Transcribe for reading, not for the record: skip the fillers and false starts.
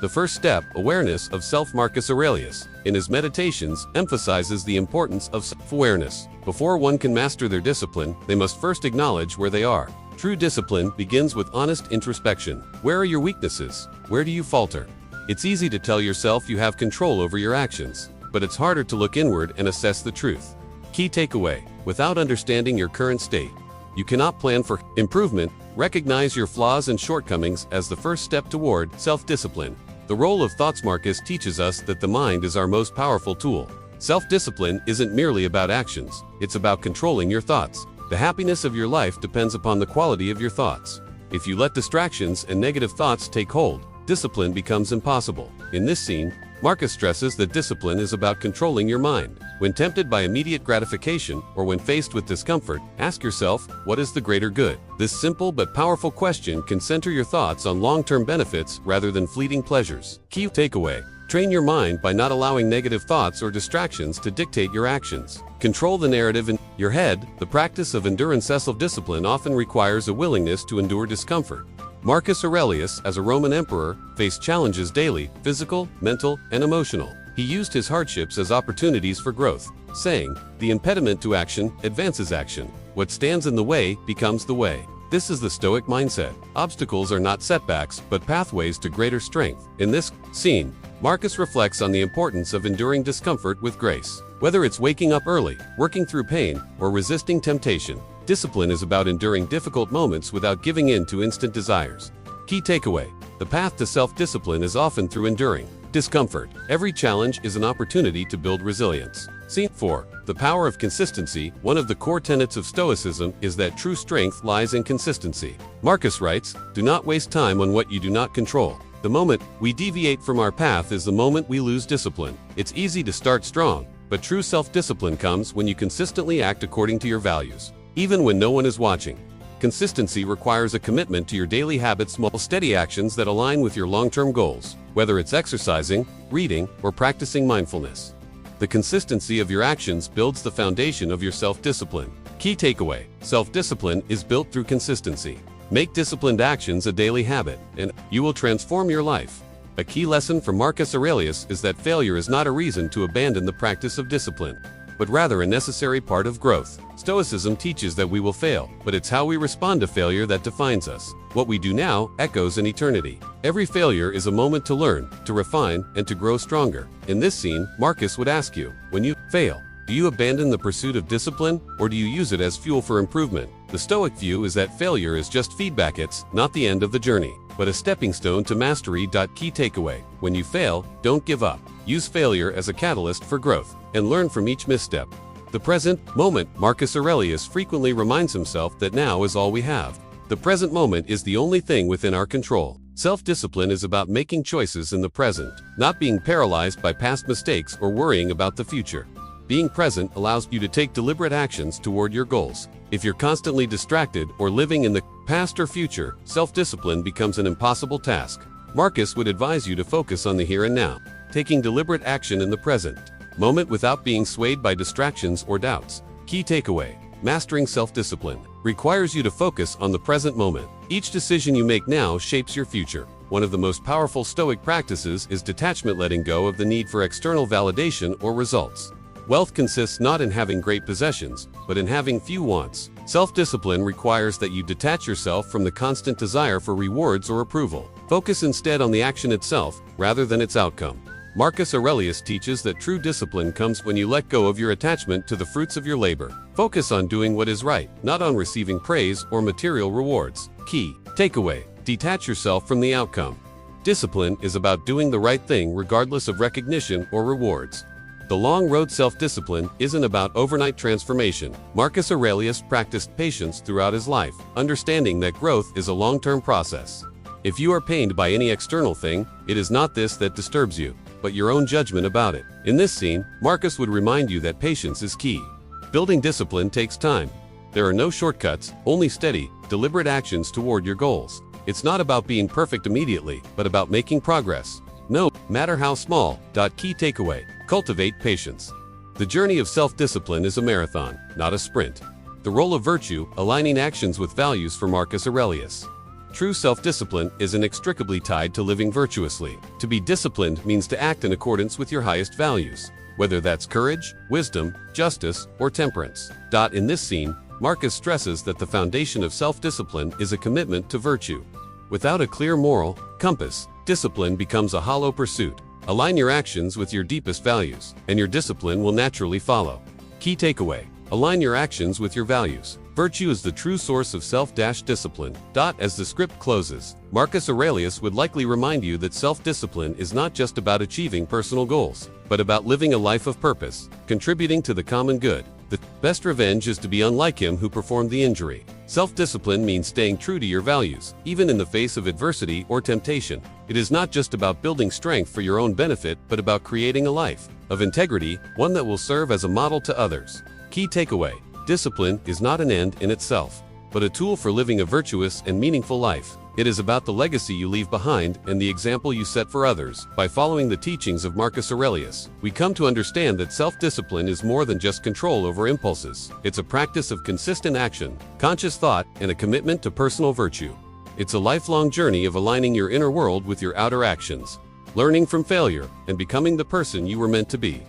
The first step, awareness of self. Marcus Aurelius, in his Meditations, emphasizes the importance of self-awareness. Before one can master their discipline, they must first acknowledge where they are. True discipline begins with honest introspection. Where are your weaknesses? Where do you falter? It's easy to tell yourself you have control over your actions, but it's harder to look inward and assess the truth. Key takeaway: without understanding your current state, you cannot plan for improvement. Recognize your flaws and shortcomings as the first step toward self-discipline. The role of thoughts. Marcus teaches us that the mind is our most powerful tool. Self-discipline isn't merely about actions, it's about controlling your thoughts. The happiness of your life depends upon the quality of your thoughts. If you let distractions and negative thoughts take hold, discipline becomes impossible. In this scene, Marcus stresses that discipline is about controlling your mind. When tempted by immediate gratification or when faced with discomfort, ask yourself, what is the greater good? This simple but powerful question can center your thoughts on long-term benefits rather than fleeting pleasures. Key takeaway: train your mind by not allowing negative thoughts or distractions to dictate your actions. Control the narrative in your head. The practice of endurance. Self-discipline often requires a willingness to endure discomfort. Marcus Aurelius, as a Roman emperor, faced challenges daily, physical, mental, and emotional. He used his hardships as opportunities for growth, saying, "The impediment to action advances action. What stands in the way becomes the way." This is the Stoic mindset. Obstacles are not setbacks, but pathways to greater strength. In this scene, Marcus reflects on the importance of enduring discomfort with grace. Whether it's waking up early, working through pain, or resisting temptation, discipline is about enduring difficult moments without giving in to instant desires. Key takeaway: the path to self-discipline is often through enduring discomfort. Every challenge is an opportunity to build resilience. Scene 4. The power of consistency. One of the core tenets of Stoicism is that true strength lies in consistency. Marcus writes, "Do not waste time on what you do not control." The moment we deviate from our path is the moment we lose discipline. It's easy to start strong, but true self-discipline comes when you consistently act according to your values, even when no one is watching. Consistency requires a commitment to your daily habits, small, steady actions that align with your long-term goals, whether it's exercising, reading, or practicing mindfulness. The consistency of your actions builds the foundation of your self-discipline. Key takeaway: self-discipline is built through consistency. Make disciplined actions a daily habit, and you will transform your life. A key lesson from Marcus Aurelius is that failure is not a reason to abandon the practice of discipline, but rather a necessary part of growth. Stoicism teaches that we will fail, but it's how we respond to failure that defines us. What we do now echoes in eternity. Every failure is a moment to learn, to refine, and to grow stronger. In this scene, Marcus would ask you, when you fail, do you abandon the pursuit of discipline, or do you use it as fuel for improvement? The Stoic view is that failure is just feedback. It's not the end of the journey, but a stepping stone to mastery. Key takeaway: when you fail, don't give up. Use failure as a catalyst for growth, and learn from each misstep. The present moment. Marcus Aurelius frequently reminds himself that now is all we have. The present moment is the only thing within our control. Self-discipline is about making choices in the present, not being paralyzed by past mistakes or worrying about the future. Being present allows you to take deliberate actions toward your goals. If you're constantly distracted or living in the past or future, self-discipline becomes an impossible task. Marcus would advise you to focus on the here and now, taking deliberate action in the present moment without being swayed by distractions or doubts. Key takeaway: mastering self-discipline requires you to focus on the present moment. Each decision you make now shapes your future. One of the most powerful Stoic practices is detachment, letting go of the need for external validation or results. Wealth consists not in having great possessions, but in having few wants. Self-discipline requires that you detach yourself from the constant desire for rewards or approval. Focus instead on the action itself, rather than its outcome. Marcus Aurelius teaches that true discipline comes when you let go of your attachment to the fruits of your labor. Focus on doing what is right, not on receiving praise or material rewards. Key takeaway: detach yourself from the outcome. Discipline is about doing the right thing regardless of recognition or rewards. The long road. Self-discipline isn't about overnight transformation. Marcus Aurelius practiced patience throughout his life, understanding that growth is a long-term process. If you are pained by any external thing, it is not this that disturbs you, but your own judgment about it. In this scene, Marcus would remind you that patience is key. Building discipline takes time. There are no shortcuts, only steady, deliberate actions toward your goals. It's not about being perfect immediately, but about making progress, no matter how small. Key takeaway: cultivate patience. The journey of self-discipline is a marathon, not a sprint. The role of virtue, aligning actions with values. For Marcus Aurelius, True self-discipline is inextricably tied to living virtuously. To be disciplined means to act in accordance with your highest values, whether that's courage, wisdom, justice, or temperance. In this scene, Marcus stresses that the foundation of self-discipline is a commitment to virtue. Without a clear moral compass, discipline becomes a hollow pursuit. Align your actions with your deepest values, and your discipline will naturally follow. Key takeaway: align your actions with your values. Virtue is the true source of self-discipline. As the script closes, Marcus Aurelius would likely remind you that self-discipline is not just about achieving personal goals, but about living a life of purpose, contributing to the common good. The best revenge is to be unlike him who performed the injury. Self-discipline means staying true to your values, even in the face of adversity or temptation. It is not just about building strength for your own benefit, but about creating a life of integrity, one that will serve as a model to others. Key takeaway: discipline is not an end in itself, but a tool for living a virtuous and meaningful life. It is about the legacy you leave behind and the example you set for others. By following the teachings of Marcus Aurelius, we come to understand that self-discipline is more than just control over impulses. It's a practice of consistent action, conscious thought, and a commitment to personal virtue. It's a lifelong journey of aligning your inner world with your outer actions, learning from failure, and becoming the person you were meant to be.